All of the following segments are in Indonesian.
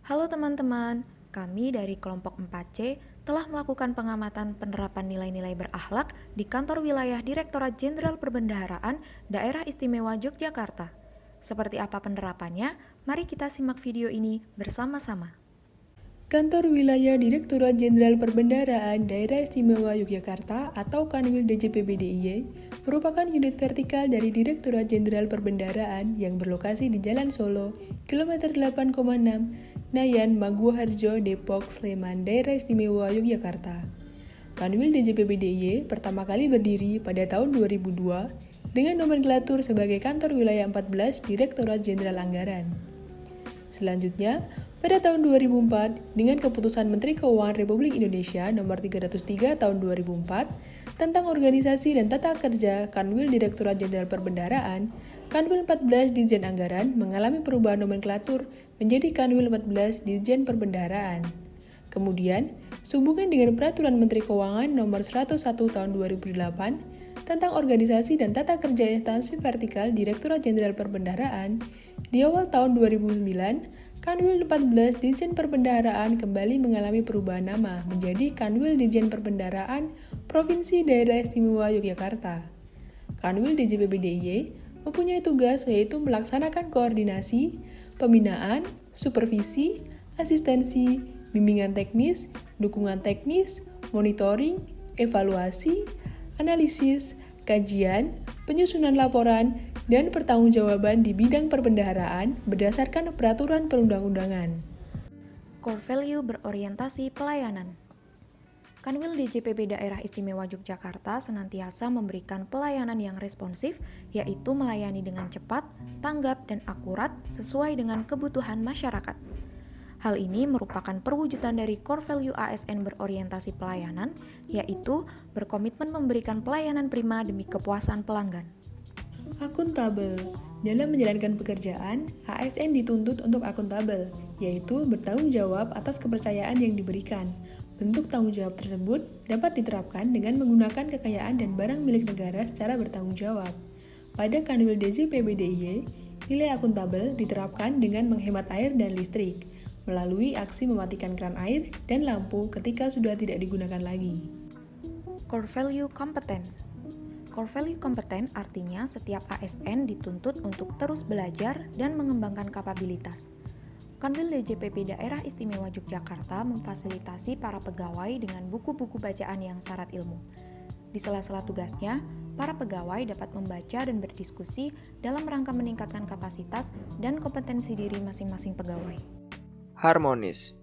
Halo teman-teman, kami dari kelompok 4C telah melakukan pengamatan penerapan nilai-nilai berakhlak di kantor wilayah Direktorat Jenderal Perbendaharaan Daerah Istimewa Yogyakarta. Seperti apa penerapannya? Mari kita simak video ini bersama-sama. Kantor Wilayah Direktorat Jenderal Perbendaharaan Daerah Istimewa Yogyakarta atau Kanwil DJPB DIY merupakan unit vertikal dari Direktorat Jenderal Perbendaharaan yang berlokasi di Jalan Solo, kilometer 8,6, Nayan, Maguwoharjo, Depok, Sleman, Daerah Istimewa Yogyakarta. Kanwil DJPB DIY pertama kali berdiri pada tahun 2002 dengan nomenklatur sebagai Kantor Wilayah 14 Direktorat Jenderal Anggaran. Selanjutnya, pada tahun 2004, dengan keputusan Menteri Keuangan Republik Indonesia Nomor 303 Tahun 2004 tentang organisasi dan tata kerja Kanwil Direktorat Jenderal Perbendaharaan, Kanwil 14 Ditjen Anggaran mengalami perubahan nomenklatur menjadi Kanwil 14 Ditjen Perbendaharaan. Kemudian, sehubungan dengan Peraturan Menteri Keuangan Nomor 101 Tahun 2008 tentang organisasi dan tata kerja instansi vertikal Direktorat Jenderal Perbendaharaan, di awal tahun 2009, Kanwil 14 Ditjen Perbendaharaan kembali mengalami perubahan nama menjadi Kanwil Ditjen Perbendaharaan Provinsi Daerah Istimewa Yogyakarta. Kanwil DJPB DIY mempunyai tugas yaitu melaksanakan koordinasi, pembinaan, supervisi, asistensi, bimbingan teknis, dukungan teknis, monitoring, evaluasi, analisis, kajian, penyusunan laporan, dan pertanggungjawaban di bidang perbendaharaan berdasarkan peraturan perundang-undangan. Core value berorientasi pelayanan. Kanwil DJPB Daerah Istimewa Yogyakarta senantiasa memberikan pelayanan yang responsif, yaitu melayani dengan cepat, tanggap, dan akurat sesuai dengan kebutuhan masyarakat. Hal ini merupakan perwujudan dari core value ASN berorientasi pelayanan, yaitu berkomitmen memberikan pelayanan prima demi kepuasan pelanggan. Akuntabel. Dalam menjalankan pekerjaan, ASN dituntut untuk akuntabel, yaitu bertanggung jawab atas kepercayaan yang diberikan. Bentuk tanggung jawab tersebut dapat diterapkan dengan menggunakan kekayaan dan barang milik negara secara bertanggung jawab. Pada Kanwil DJPB DIY, nilai akuntabel diterapkan dengan menghemat air dan listrik, melalui aksi mematikan keran air dan lampu ketika sudah tidak digunakan lagi. Core value kompeten. Core value kompeten artinya setiap ASN dituntut untuk terus belajar dan mengembangkan kapabilitas. Kanwil DJPB Daerah Istimewa Yogyakarta memfasilitasi para pegawai dengan buku-buku bacaan yang syarat ilmu. Di sela-sela tugasnya, para pegawai dapat membaca dan berdiskusi dalam rangka meningkatkan kapasitas dan kompetensi diri masing-masing pegawai. Harmonis.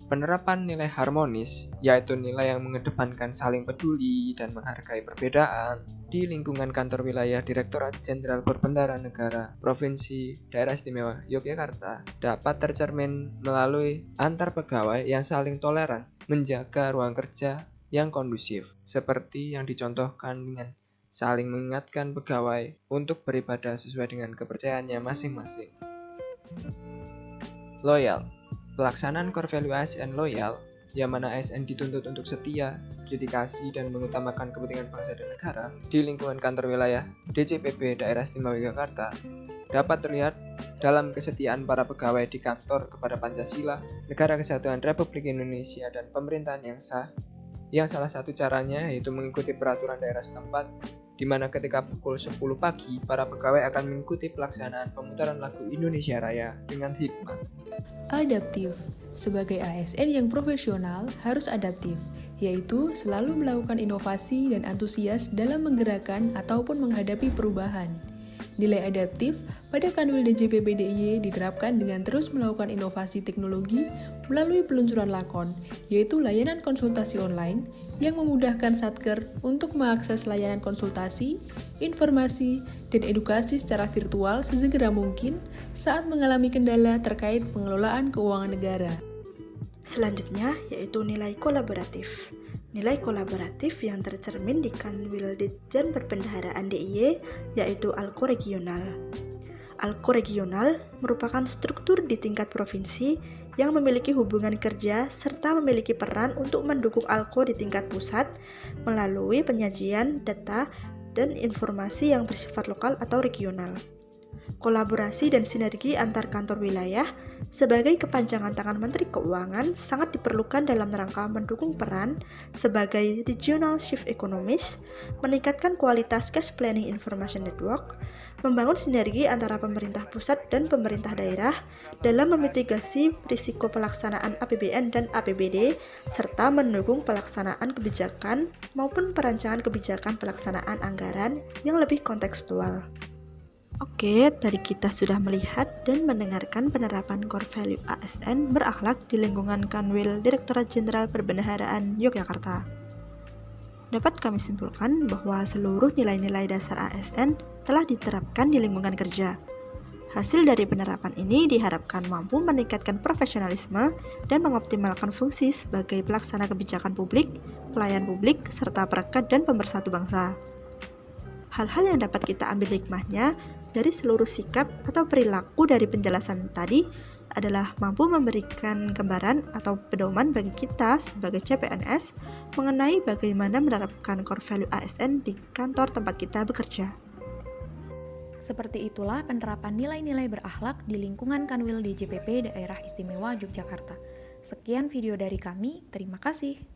Penerapan nilai harmonis, yaitu nilai yang mengedepankan saling peduli dan menghargai perbedaan, di lingkungan kantor wilayah Direktorat Jenderal Perbendaharaan Negara Provinsi Daerah Istimewa Yogyakarta dapat tercermin melalui antar pegawai yang saling toleran, menjaga ruang kerja yang kondusif, seperti yang dicontohkan dengan saling mengingatkan pegawai untuk beribadah sesuai dengan kepercayaannya masing-masing. Loyal. Pelaksanaan core value ASN loyal, yang mana ASN dituntut untuk setia, dedikasi, dan mengutamakan kepentingan bangsa dan negara di lingkungan kantor wilayah DJPB Daerah Istimewa Yogyakarta, dapat terlihat dalam kesetiaan para pegawai di kantor kepada Pancasila, Negara Kesatuan Republik Indonesia, dan pemerintahan yang sah, yang salah satu caranya yaitu mengikuti peraturan daerah setempat, di mana ketika pukul 10 pagi, para pegawai akan mengikuti pelaksanaan pemutaran lagu Indonesia Raya dengan hikmat. Adaptif. Sebagai ASN yang profesional harus adaptif, yaitu selalu melakukan inovasi dan antusias dalam menggerakkan ataupun menghadapi perubahan. Nilai adaptif pada Kanwil DJPB DIY diterapkan dengan terus melakukan inovasi teknologi melalui peluncuran Lakon, yaitu layanan konsultasi online yang memudahkan Satker untuk mengakses layanan konsultasi, informasi, dan edukasi secara virtual sesegera mungkin saat mengalami kendala terkait pengelolaan keuangan negara. Selanjutnya yaitu nilai kolaboratif. Nilai kolaboratif yang tercermin di Kanwil Ditjen Perbendaharaan DIY yaitu ALKO Regional. ALKO Regional merupakan struktur di tingkat provinsi yang memiliki hubungan kerja serta memiliki peran untuk mendukung ALKO di tingkat pusat melalui penyajian data dan informasi yang bersifat lokal atau regional. Kolaborasi dan sinergi antar kantor wilayah sebagai kepanjangan tangan Menteri Keuangan sangat diperlukan dalam rangka mendukung peran sebagai Regional Chief Economist, meningkatkan kualitas Cash Planning Information Network, membangun sinergi antara pemerintah pusat dan pemerintah daerah dalam memitigasi risiko pelaksanaan APBN dan APBD, serta mendukung pelaksanaan kebijakan maupun perancangan kebijakan pelaksanaan anggaran yang lebih kontekstual. Oke, tadi kita sudah melihat dan mendengarkan penerapan core value ASN berakhlak di lingkungan Kanwil Direktorat Jenderal Perbendaharaan Yogyakarta. Dapat kami simpulkan bahwa seluruh nilai-nilai dasar ASN telah diterapkan di lingkungan kerja. Hasil dari penerapan ini diharapkan mampu meningkatkan profesionalisme dan mengoptimalkan fungsi sebagai pelaksana kebijakan publik, pelayan publik, serta perekat dan pemersatu bangsa. Hal-hal yang dapat kita ambil hikmahnya dari seluruh sikap atau perilaku dari penjelasan tadi adalah mampu memberikan gambaran atau pedoman bagi kita sebagai CPNS mengenai bagaimana menerapkan core value ASN di kantor tempat kita bekerja. Seperti itulah penerapan nilai-nilai berakhlak di lingkungan Kanwil DJPP Daerah Istimewa Yogyakarta. Sekian video dari kami, terima kasih.